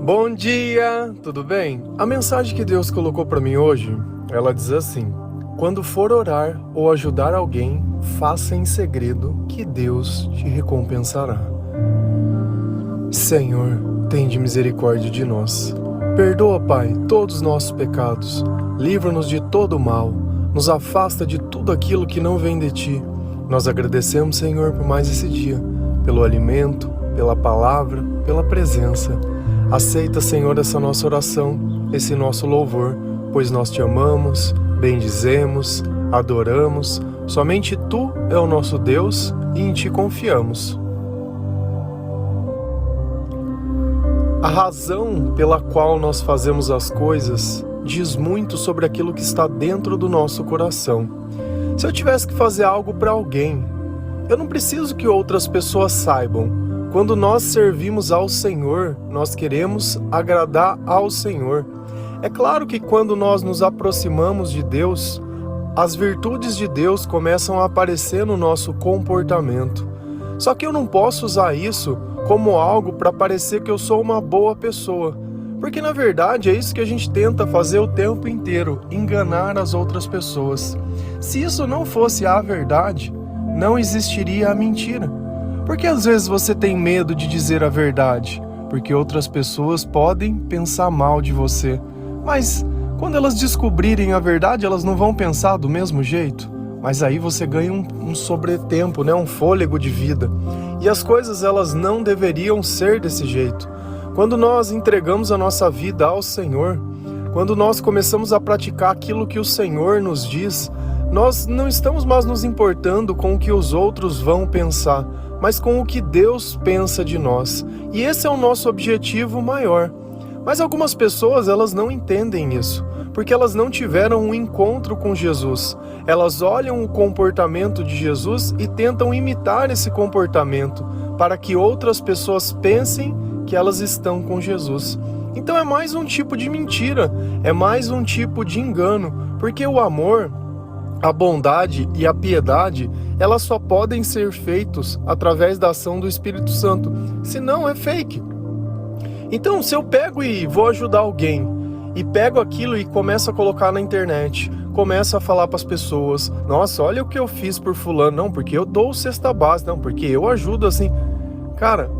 Bom dia, tudo bem? A mensagem que Deus colocou para mim hoje, ela diz assim: quando for orar ou ajudar alguém, faça em segredo que Deus te recompensará. Senhor, tende misericórdia de nós. Perdoa, Pai, todos os nossos pecados. Livra-nos de todo o mal. Nos afasta de tudo aquilo que não vem de Ti. Nós agradecemos, Senhor, por mais esse dia, pelo alimento, pela palavra, pela presença. Aceita, Senhor, essa nossa oração, esse nosso louvor, pois nós Te amamos, bendizemos, adoramos. Somente Tu é o nosso Deus e em Ti confiamos. A razão pela qual nós fazemos as coisas diz muito sobre aquilo que está dentro do nosso coração. Se eu tivesse que fazer algo para alguém, eu não preciso que outras pessoas saibam. Quando nós servimos ao Senhor, nós queremos agradar ao Senhor. É claro que quando nós nos aproximamos de Deus, as virtudes de Deus começam a aparecer no nosso comportamento. Só que eu não posso usar isso como algo para parecer que eu sou uma boa pessoa. Porque na verdade é isso que a gente tenta fazer o tempo inteiro, enganar as outras pessoas. Se isso não fosse a verdade, não existiria a mentira. Porque às vezes você tem medo de dizer a verdade, porque outras pessoas podem pensar mal de você. Mas quando elas descobrirem a verdade, elas não vão pensar do mesmo jeito. Mas aí você ganha um sobretempo, um fôlego de vida. E as coisas, elas não deveriam ser desse jeito. Quando nós entregamos a nossa vida ao Senhor, quando nós começamos a praticar aquilo que o Senhor nos diz, nós não estamos mais nos importando com o que os outros vão pensar, mas com o que Deus pensa de nós. E esse é o nosso objetivo maior. Mas algumas pessoas, elas não entendem isso, porque elas não tiveram um encontro com Jesus. Elas olham o comportamento de Jesus e tentam imitar esse comportamento para que outras pessoas pensem que elas estão com Jesus. Então é mais um tipo de mentira, é mais um tipo de engano, porque o amor, a bondade e a piedade, elas só podem ser feitos através da ação do Espírito Santo, senão é fake. Então, se eu pego e vou ajudar alguém, e pego aquilo e começo a colocar na internet, começo a falar para as pessoas, nossa, olha o que eu fiz por fulano, não, porque eu dou cesta básica, não, porque eu ajudo assim. Cara,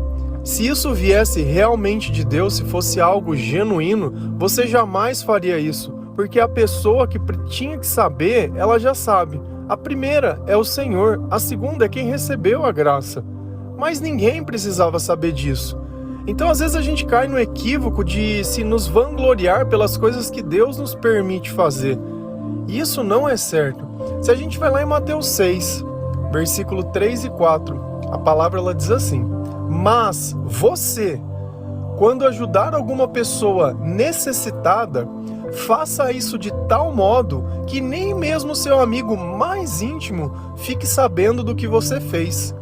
se isso viesse realmente de Deus, se fosse algo genuíno, você jamais faria isso, porque a pessoa que tinha que saber, ela já sabe. A primeira é o Senhor, a segunda é quem recebeu a graça, mas ninguém precisava saber disso. Então, às vezes a gente cai no equívoco de se nos vangloriar pelas coisas que Deus nos permite fazer. E isso não é certo. Se a gente vai lá em Mateus 6, versículo 3 e 4, a palavra ela diz assim: mas você, quando ajudar alguma pessoa necessitada, faça isso de tal modo que nem mesmo seu amigo mais íntimo fique sabendo do que você fez.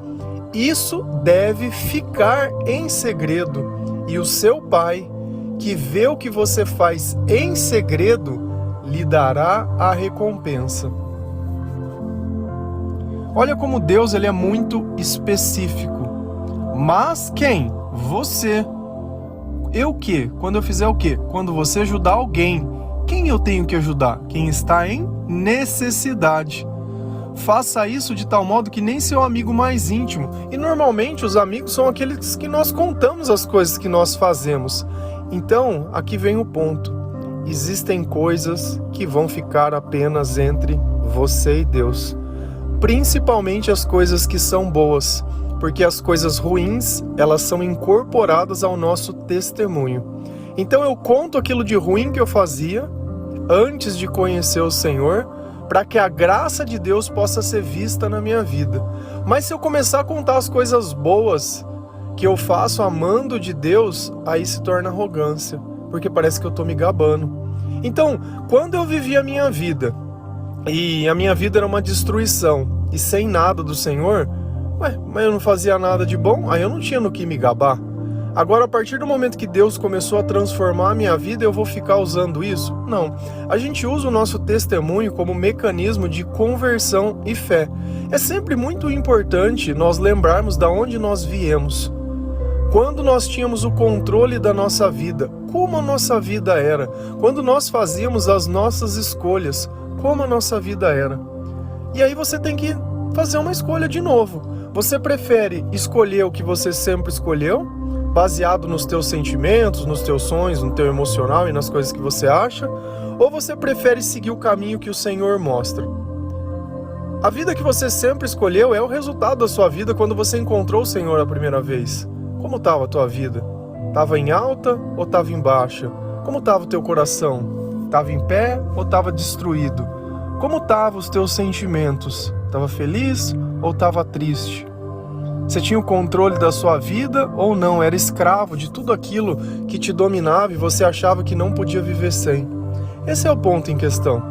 Isso deve ficar em segredo, e o seu Pai, que vê o que você faz em segredo, lhe dará a recompensa. Olha como Deus ele é muito específico. Mas quem? Você. Eu o quê? Quando eu fizer o quê? Quando você ajudar alguém. Quem eu tenho que ajudar? Quem está em necessidade. Faça isso de tal modo que nem seu amigo mais íntimo. E normalmente os amigos são aqueles que nós contamos as coisas que nós fazemos. Então, aqui vem o ponto. Existem coisas que vão ficar apenas entre você e Deus. Principalmente as coisas que são boas. Porque as coisas ruins, elas são incorporadas ao nosso testemunho. Então eu conto aquilo de ruim que eu fazia antes de conhecer o Senhor, para que a graça de Deus possa ser vista na minha vida. Mas se eu começar a contar as coisas boas que eu faço amando de Deus, aí se torna arrogância, porque parece que eu estou me gabando. Então, quando eu vivi a minha vida, e a minha vida era uma destruição, e sem nada do Senhor, mas eu não fazia nada de bom, aí eu não tinha no que me gabar. Agora, a partir do momento que Deus começou a transformar a minha vida, eu vou ficar usando isso? Não. A gente usa o nosso testemunho como mecanismo de conversão e fé. É sempre muito importante nós lembrarmos de onde nós viemos. Quando nós tínhamos o controle da nossa vida, como a nossa vida era. Quando nós fazíamos as nossas escolhas, como a nossa vida era. E aí você tem que fazer uma escolha de novo. Você prefere escolher o que você sempre escolheu, baseado nos teus sentimentos, nos teus sonhos, no teu emocional e nas coisas que você acha? Ou você prefere seguir o caminho que o Senhor mostra? A vida que você sempre escolheu é o resultado da sua vida quando você encontrou o Senhor a primeira vez. Como estava a tua vida? Estava em alta ou estava em baixa? Como estava o teu coração? Estava em pé ou estava destruído? Como estavam os teus sentimentos? Estava feliz ou estava triste? Você tinha o controle da sua vida ou não? Era escravo de tudo aquilo que te dominava e você achava que não podia viver sem? Esse é o ponto em questão.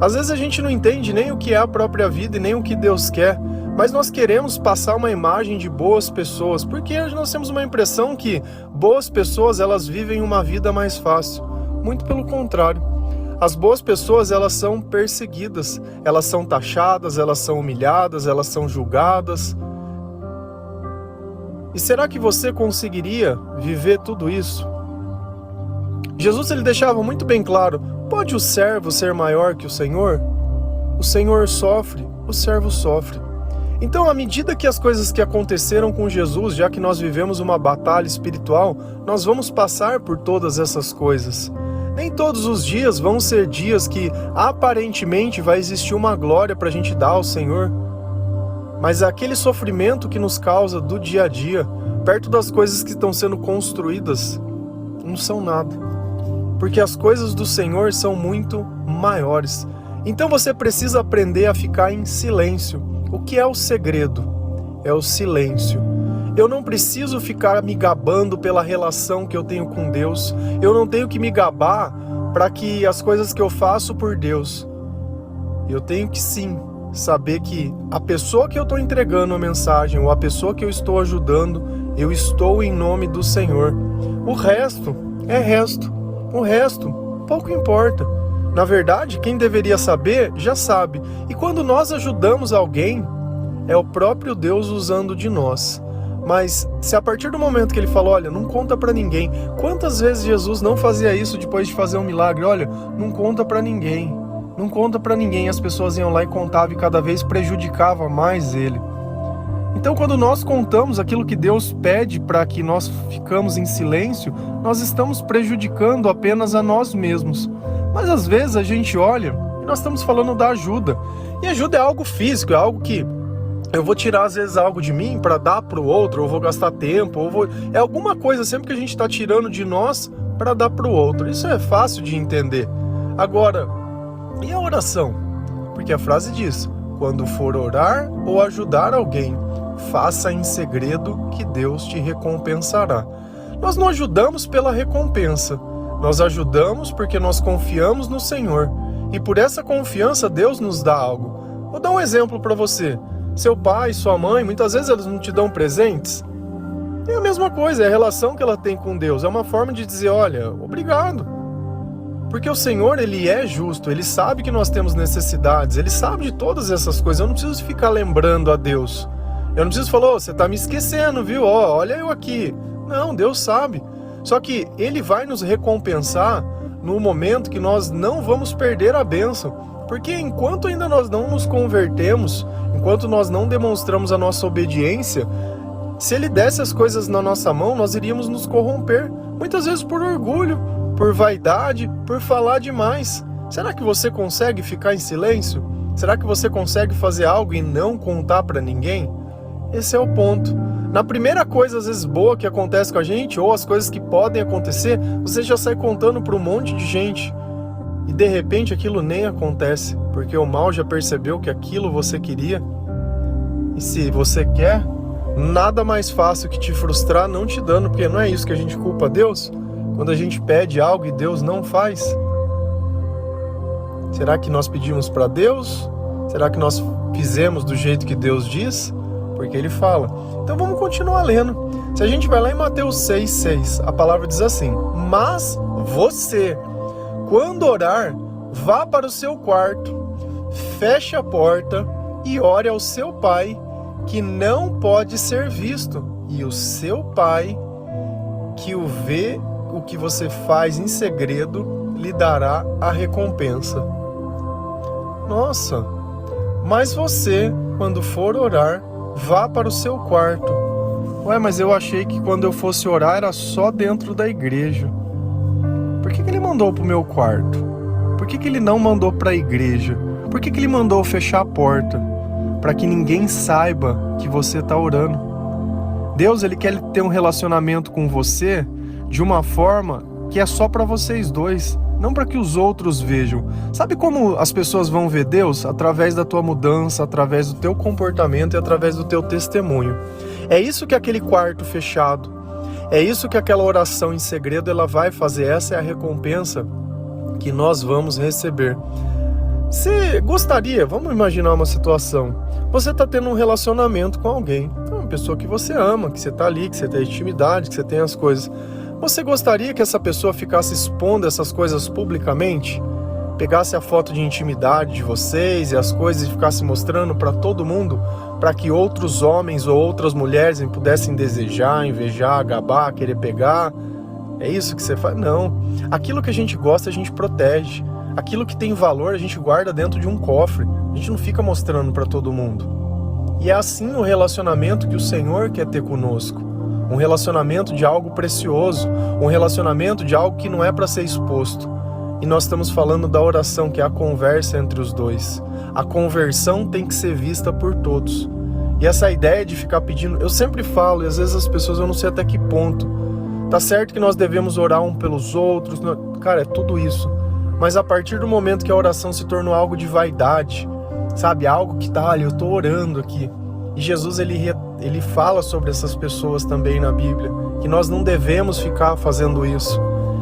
Às vezes a gente não entende nem o que é a própria vida e nem o que Deus quer, mas nós queremos passar uma imagem de boas pessoas, porque nós temos uma impressão que boas pessoas, elas vivem uma vida mais fácil. Muito pelo contrário. As boas pessoas, elas são perseguidas, elas são taxadas, elas são humilhadas, elas são julgadas. E será que você conseguiria viver tudo isso? Jesus, ele deixava muito bem claro: pode o servo ser maior que o Senhor? O Senhor sofre, o servo sofre. Então, à medida que as coisas que aconteceram com Jesus, já que nós vivemos uma batalha espiritual, nós vamos passar por todas essas coisas. Nem todos os dias vão ser dias que aparentemente vai existir uma glória para a gente dar ao Senhor. Mas aquele sofrimento que nos causa do dia a dia, perto das coisas que estão sendo construídas, não são nada. Porque as coisas do Senhor são muito maiores. Então você precisa aprender a ficar em silêncio. O que é o segredo? É o silêncio. Eu não preciso ficar me gabando pela relação que eu tenho com Deus. Eu não tenho que me gabar para que as coisas que eu faço por Deus. Eu tenho que sim saber que a pessoa que eu estou entregando a mensagem ou a pessoa que eu estou ajudando, eu estou em nome do Senhor. O resto é resto. O resto pouco importa. Na verdade, quem deveria saber, já sabe. E quando nós ajudamos alguém, é o próprio Deus usando de nós. Mas se a partir do momento que ele falou, olha, não conta pra ninguém. Quantas vezes Jesus não fazia isso depois de fazer um milagre? Olha, não conta pra ninguém. Não conta pra ninguém. As pessoas iam lá e contavam e cada vez prejudicava mais ele. Então, quando nós contamos aquilo que Deus pede para que nós ficamos em silêncio, nós estamos prejudicando apenas a nós mesmos. Mas às vezes a gente olha e nós estamos falando da ajuda. E ajuda é algo físico, é algo que eu vou tirar às vezes algo de mim para dar para o outro, ou vou gastar tempo, é alguma coisa sempre que a gente está tirando de nós para dar para o outro. Isso é fácil de entender. Agora, e a oração? Porque a frase diz: quando for orar ou ajudar alguém, faça em segredo que Deus te recompensará. Nós não ajudamos pela recompensa. Nós ajudamos porque nós confiamos no Senhor. E por essa confiança, Deus nos dá algo. Vou dar um exemplo para você. Seu pai, sua mãe, muitas vezes eles não te dão presentes. É a mesma coisa, é a relação que ela tem com Deus. É uma forma de dizer, olha, obrigado. Porque o Senhor, ele é justo. Ele sabe que nós temos necessidades. Ele sabe de todas essas coisas. Eu não preciso ficar lembrando a Deus. Eu não preciso falar, você está me esquecendo, viu? Olha eu aqui. Não, Deus sabe. Só que Ele vai nos recompensar no momento que nós não vamos perder a bênção. Porque enquanto ainda nós não nos convertemos, enquanto nós não demonstramos a nossa obediência, se Ele desse as coisas na nossa mão, nós iríamos nos corromper. Muitas vezes por orgulho, por vaidade, por falar demais. Será que você consegue ficar em silêncio? Será que você consegue fazer algo e não contar para ninguém? Esse é o ponto. Na primeira coisa, às vezes, boa que acontece com a gente, ou as coisas que podem acontecer, você já sai contando para um monte de gente. E de repente aquilo nem acontece, porque o mal já percebeu que aquilo você queria. E se você quer, nada mais fácil que te frustrar não te dando, porque não é isso que a gente culpa a Deus? Quando a gente pede algo e Deus não faz? Será que nós pedimos para Deus? Será que nós fizemos do jeito que Deus diz? Porque Ele fala. Então vamos continuar lendo. Se a gente vai lá em Mateus 6,6, a palavra diz assim: mas você, quando orar, vá para o seu quarto, feche a porta e ore ao seu pai, que não pode ser visto, e o seu pai, que o que você faz em segredo lhe dará a recompensa. Nossa, mas você, quando for orar, vá para o seu quarto. Ué, mas eu achei que quando eu fosse orar era só dentro da igreja. Por que ele mandou para o meu quarto? Por que ele não mandou para a igreja? Por que ele mandou fechar a porta? Para que ninguém saiba que você está orando. Deus, ele quer ter um relacionamento com você de uma forma que é só para vocês dois, não para que os outros vejam. Sabe como as pessoas vão ver Deus? Através da tua mudança, através do teu comportamento e através do teu testemunho. É isso que aquele quarto fechado, é isso que aquela oração em segredo ela vai fazer. Essa é a recompensa que nós vamos receber. Você gostaria, vamos imaginar uma situação, você está tendo um relacionamento com alguém, uma pessoa que você ama, que você está ali, que você tem intimidade, que você tem as coisas. Você gostaria que essa pessoa ficasse expondo essas coisas publicamente? Pegasse a foto de intimidade de vocês e as coisas e ficasse mostrando para todo mundo, para que outros homens ou outras mulheres pudessem desejar, invejar, gabar, querer pegar? É isso que você faz? Não. Aquilo que a gente gosta, a gente protege. Aquilo que tem valor, a gente guarda dentro de um cofre. A gente não fica mostrando para todo mundo. E é assim o relacionamento que o Senhor quer ter conosco. Um relacionamento de algo precioso. Um relacionamento de algo que não é para ser exposto. E nós estamos falando da oração, que é a conversa entre os dois. A conversão tem que ser vista por todos. E essa ideia de ficar pedindo... Eu sempre falo, e às vezes as pessoas, eu não sei até que ponto. Tá certo que nós devemos orar um pelos outros. Cara, é tudo isso. Mas a partir do momento que a oração se tornou algo de vaidade, sabe? Algo que tá ali, eu tô orando aqui. E Jesus, ele fala sobre essas pessoas também na Bíblia, que nós não devemos ficar fazendo isso.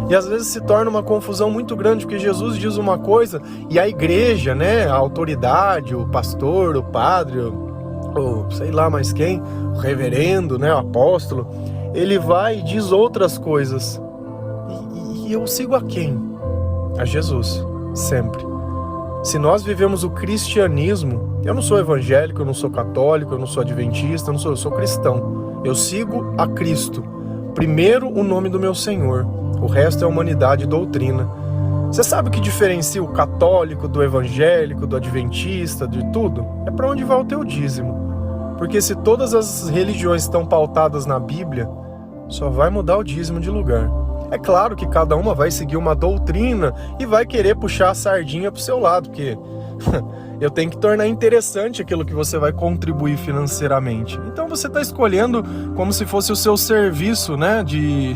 E às vezes se torna uma confusão muito grande, porque Jesus diz uma coisa e a igreja, né? A autoridade, o pastor, o padre, ou sei lá mais quem, o reverendo, né? O apóstolo, ele vai e diz outras coisas. E eu sigo a quem? A Jesus, sempre. Se nós vivemos o cristianismo, eu não sou evangélico, eu não sou católico, eu não sou adventista, eu sou cristão. Eu sigo a Cristo. Primeiro o nome do meu Senhor, o resto é humanidade e doutrina. Você sabe o que diferencia o católico do evangélico, do adventista, de tudo? É para onde vai o teu dízimo. Porque se todas as religiões estão pautadas na Bíblia, só vai mudar o dízimo de lugar. É claro que cada uma vai seguir uma doutrina e vai querer puxar a sardinha pro seu lado, porque eu tenho que tornar interessante aquilo que você vai contribuir financeiramente. Então você está escolhendo como se fosse o seu serviço, né, de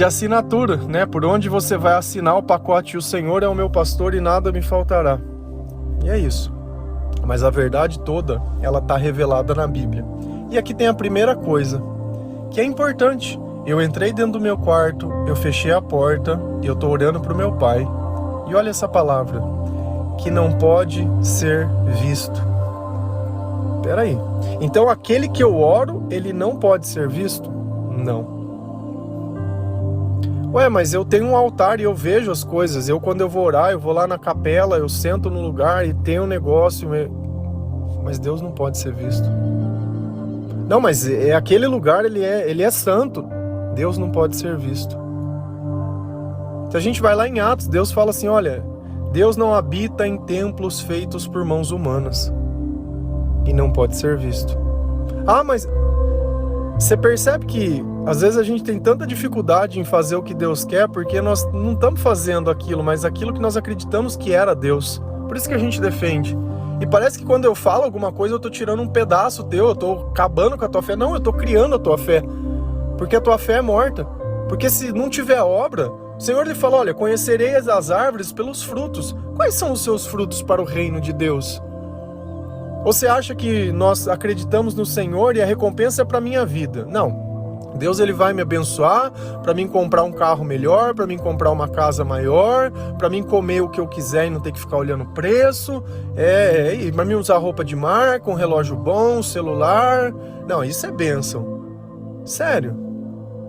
assinatura, né, por onde você vai assinar o pacote. O Senhor é o meu pastor e nada me faltará. E é isso. Mas a verdade toda, ela está revelada na Bíblia. E aqui tem a primeira coisa, que é importante. Eu entrei dentro do meu quarto, eu fechei a porta e eu estou orando para o meu pai. E olha essa palavra, que não pode ser visto. Peraí, então aquele que eu oro, ele não pode ser visto? Não. Ué, mas eu tenho um altar e eu vejo as coisas. Quando eu vou orar, eu vou lá na capela, eu sento no lugar e tem um negócio. Mas Deus não pode ser visto. Não, mas aquele lugar, ele é santo. Deus não pode ser visto. Se a gente vai lá em Atos, Deus fala assim, olha, Deus não habita em templos feitos por mãos humanas. E não pode ser visto. Ah, mas você percebe que às vezes a gente tem tanta dificuldade em fazer o que Deus quer, porque nós não estamos fazendo aquilo, mas aquilo que nós acreditamos que era Deus. Por isso que a gente defende. E parece que quando eu falo alguma coisa, eu estou tirando um pedaço teu, eu estou acabando com a tua fé. Não, eu estou criando a tua fé. Porque a tua fé é morta. Porque se não tiver obra, o Senhor lhe fala, olha, conhecereis as árvores pelos frutos. Quais são os seus frutos para o reino de Deus? Ou você acha que nós acreditamos no Senhor e a recompensa é para a minha vida? Não. Deus, ele vai me abençoar para mim comprar um carro melhor, para mim comprar uma casa maior, para mim comer o que eu quiser e não ter que ficar olhando o preço, para mim usar roupa de marca, um relógio bom, um celular. Não, isso é bênção. Sério.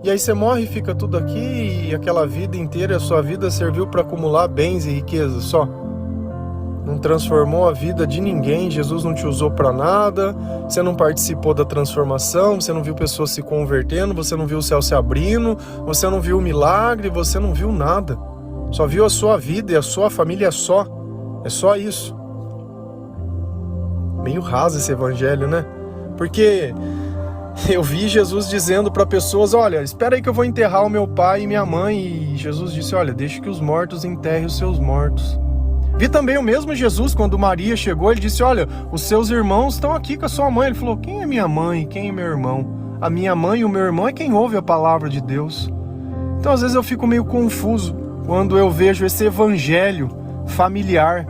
E aí você morre e fica tudo aqui e aquela vida inteira, a sua vida serviu para acumular bens e riquezas só? não transformou a vida de ninguém, Jesus não te usou para nada, você não participou da transformação, você não viu pessoas se convertendo, você não viu o céu se abrindo, você não viu o milagre, você não viu nada. Só viu a sua vida e a sua família é só isso. Meio raso esse evangelho, né? Porque eu vi Jesus dizendo para pessoas, olha, espera aí que eu vou enterrar o meu pai e minha mãe, e Jesus disse, olha, deixe que os mortos enterrem os seus mortos. Vi também o mesmo Jesus, quando Maria chegou, ele disse, olha, os seus irmãos estão aqui com a sua mãe. Ele falou, quem é minha mãe? Quem é meu irmão? A minha mãe e o meu irmão é quem ouve a palavra de Deus. Então, às vezes, eu fico meio confuso quando eu vejo esse evangelho familiar.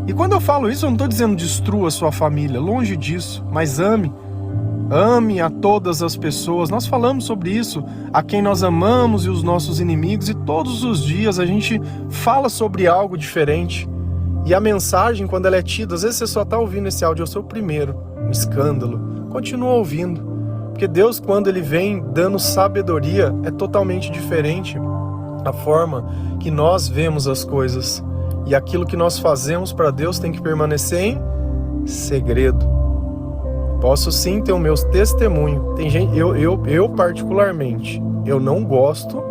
E quando eu falo isso, eu não estou dizendo destrua a sua família, longe disso, mas ame. Ame a todas as pessoas. Nós falamos sobre isso, a quem nós amamos e os nossos inimigos, e todos os dias a gente fala sobre algo diferente. E a mensagem, quando ela é tida, às vezes você só está ouvindo esse áudio, é o seu primeiro, um escândalo. Continua ouvindo, porque Deus, quando Ele vem dando sabedoria, é totalmente diferente a forma que nós vemos as coisas. E aquilo que nós fazemos para Deus tem que permanecer em segredo. Posso sim ter o meu testemunho. Tem gente, eu particularmente, eu não gosto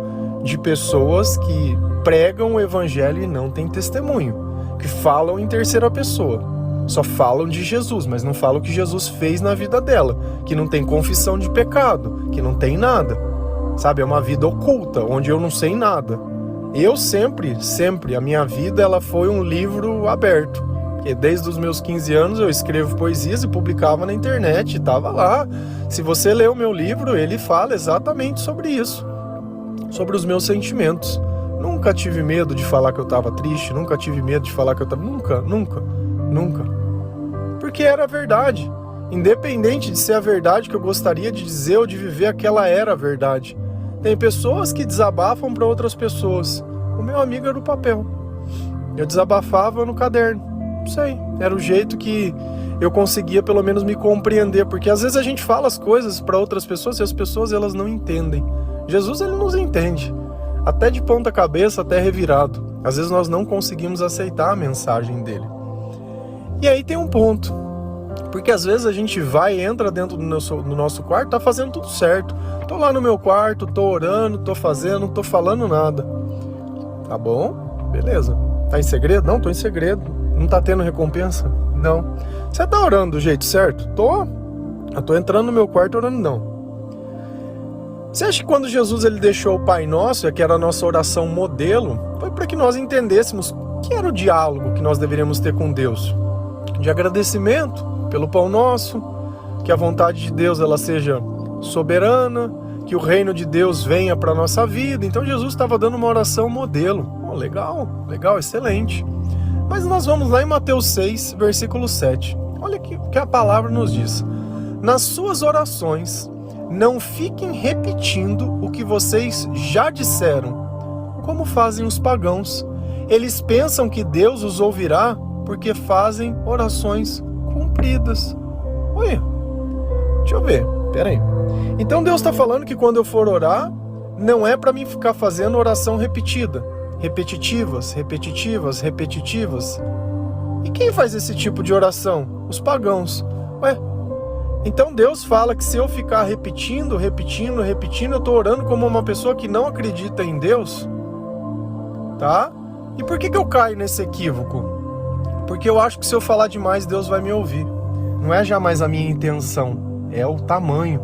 de pessoas que pregam o evangelho e não têm testemunho, que falam em terceira pessoa, só falam de Jesus, mas não falam o que Jesus fez na vida dela, que não tem confissão de pecado, que não tem nada, sabe? É uma vida oculta, onde eu não sei nada. Eu sempre, a minha vida ela foi um livro aberto, porque desde os meus 15 anos eu escrevo poesias e publicava na internet, estava lá. Se você ler o meu livro, ele fala exatamente sobre isso, sobre os meus sentimentos. Nunca tive medo de falar que eu estava triste, nunca tive medo de falar que eu estava... Nunca. Porque era a verdade. Independente de ser a verdade que eu gostaria de dizer ou de viver, aquela era a verdade. Tem pessoas que desabafam para outras pessoas. O meu amigo era o papel. Eu desabafava no caderno. Não sei, era o jeito que eu conseguia pelo menos me compreender. Porque às vezes a gente fala as coisas para outras pessoas e as pessoas elas não entendem. Jesus, ele nos entende. Até de ponta cabeça, até revirado. Às vezes nós não conseguimos aceitar a mensagem dele. E aí tem um ponto. Porque às vezes a gente vai e entra dentro do nosso quarto, tá fazendo tudo certo. Tô lá no meu quarto, tô orando, tô fazendo, não tô falando nada. Tá bom? Beleza. Tá em segredo? Não, tô em segredo. Não tá tendo recompensa? Não. Você tá orando do jeito certo? Tô. Eu tô entrando no meu quarto orando, não. Você acha que quando Jesus ele deixou o Pai Nosso, que era a nossa oração modelo, foi para que nós entendêssemos o que era o diálogo que nós deveríamos ter com Deus? De agradecimento pelo pão nosso, que a vontade de Deus ela seja soberana, que o reino de Deus venha para a nossa vida. Então Jesus estava dando uma oração modelo. Legal, excelente. Mas nós vamos lá em Mateus 6, versículo 7. Olha o que a palavra nos diz. Nas suas orações, não fiquem repetindo o que vocês já disseram, como fazem os pagãos. Eles pensam que Deus os ouvirá porque fazem orações compridas. Oi, deixa eu ver, peraí. Então Deus está falando que quando eu for orar, não é para mim ficar fazendo oração repetida, repetitivas. E quem faz esse tipo de oração? Os pagãos. Então Deus fala que se eu ficar repetindo, eu estou orando como uma pessoa que não acredita em Deus? Tá? E por que eu caio nesse equívoco? Porque eu acho que se eu falar demais, Deus vai me ouvir. Não é jamais a minha intenção, é o tamanho.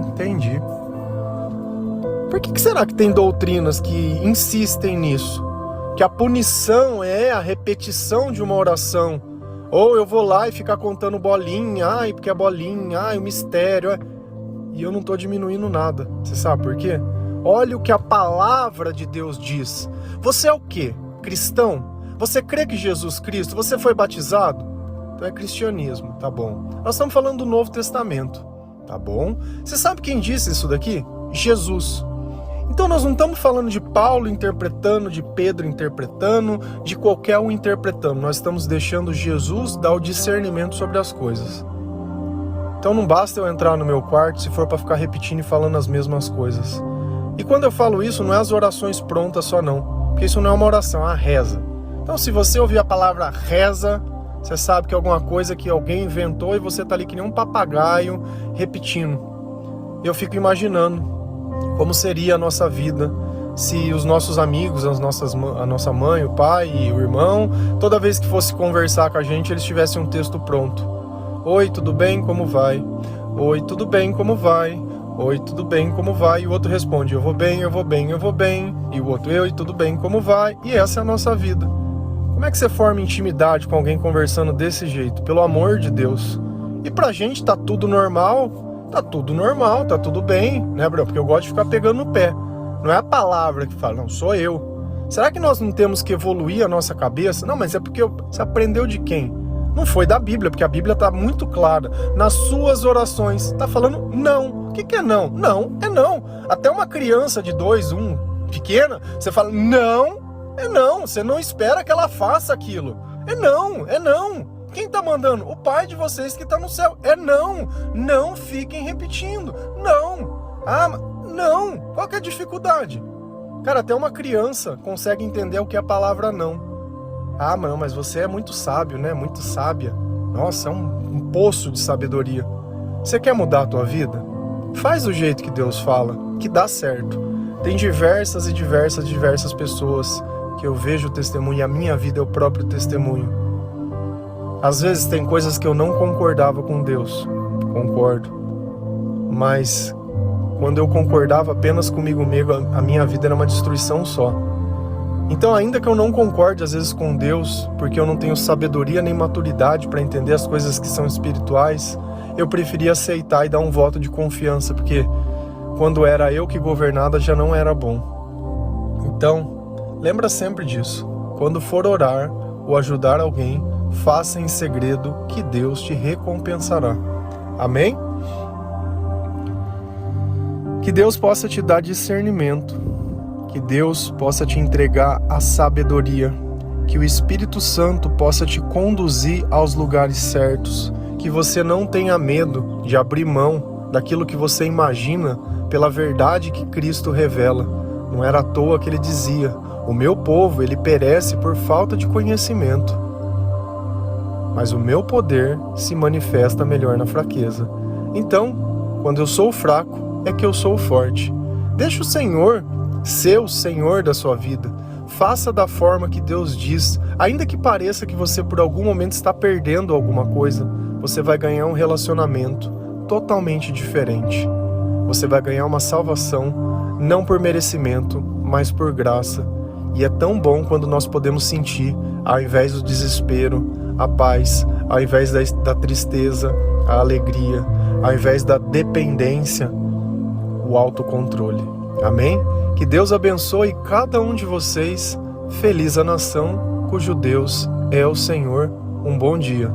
Entendi. Por que será que tem doutrinas que insistem nisso? Que a punição é a repetição de uma oração. Ou eu vou lá e ficar contando bolinha, porque é bolinha, o mistério. E eu não estou diminuindo nada. Você sabe por quê? Olha o que a palavra de Deus diz. Você é o quê? Cristão? Você crê que Jesus Cristo, você foi batizado? Então é cristianismo, tá bom. Nós estamos falando do Novo Testamento, tá bom? Você sabe quem disse isso daqui? Jesus. Então nós não estamos falando de Paulo interpretando, de Pedro interpretando, de qualquer um interpretando. Nós estamos deixando Jesus dar o discernimento sobre as coisas. Então não basta eu entrar no meu quarto se for para ficar repetindo e falando as mesmas coisas. E quando eu falo isso, não é as orações prontas só não. Porque isso não é uma oração, é uma reza. Então, se você ouvir a palavra reza, você sabe que é alguma coisa que alguém inventou e você está ali que nem um papagaio repetindo. Eu fico imaginando como seria a nossa vida se os nossos amigos, a nossa mãe, o pai e o irmão, toda vez que fosse conversar com a gente, eles tivessem um texto pronto. Oi, tudo bem? Como vai? Oi, tudo bem? Como vai? Oi, tudo bem? Como vai? E o outro responde, eu vou bem, eu vou bem, eu vou bem. E o outro, oi, tudo bem? Como vai? E essa é a nossa vida. Como é que você forma intimidade com alguém conversando desse jeito? Pelo amor de Deus. E pra gente tá tudo normal, tá tudo bem, né, Bruno? Porque eu gosto de ficar pegando no pé. Não é a palavra que fala, não, sou eu. Será que nós não temos que evoluir a nossa cabeça? Não, mas é porque você aprendeu de quem? Não foi da Bíblia, porque a Bíblia está muito clara. Nas suas orações, está falando não. O que é não? Não é não. Até uma criança de 2, 1, pequena, você fala não, é não. Você não espera que ela faça aquilo. É não, é não. Quem está mandando? O Pai de vocês que está no céu. É não. Não fiquem repetindo. Não. Ah, não. Qual que é a dificuldade? Cara, até uma criança consegue entender o que é a palavra não. Ah, não, mas você é muito sábio, né? Muito sábia. Nossa, é um poço de sabedoria. Você quer mudar a tua vida? Faz do jeito que Deus fala, que dá certo. Tem diversas pessoas que eu vejo o testemunho, e a minha vida é o próprio testemunho. Às vezes tem coisas que eu não concordava com Deus. Concordo. Mas quando eu concordava apenas comigo mesmo, a minha vida era uma destruição só. Então, ainda que eu não concorde às vezes com Deus, porque eu não tenho sabedoria nem maturidade para entender as coisas que são espirituais, eu preferi aceitar e dar um voto de confiança, porque quando era eu que governava já não era bom. Então, lembra sempre disso. Quando for orar ou ajudar alguém, faça em segredo que Deus te recompensará. Amém? Que Deus possa te dar discernimento. Que Deus possa te entregar a sabedoria, que o Espírito Santo possa te conduzir aos lugares certos, que você não tenha medo de abrir mão daquilo que você imagina pela verdade que Cristo revela. Não era à toa que ele dizia, o meu povo, ele perece por falta de conhecimento, mas o meu poder se manifesta melhor na fraqueza. Então, quando eu sou fraco, é que eu sou forte. Deixa o Senhor ser o Senhor da sua vida. Faça da forma que Deus diz. Ainda que pareça que você por algum momento está perdendo alguma coisa, você vai ganhar um relacionamento totalmente diferente. Você vai ganhar uma salvação, não por merecimento, mas por graça. E é tão bom quando nós podemos sentir, ao invés do desespero, a paz, ao invés da tristeza, a alegria, ao invés da dependência, o autocontrole. Amém? Que Deus abençoe cada um de vocês. Feliz a nação cujo Deus é o Senhor. Um bom dia.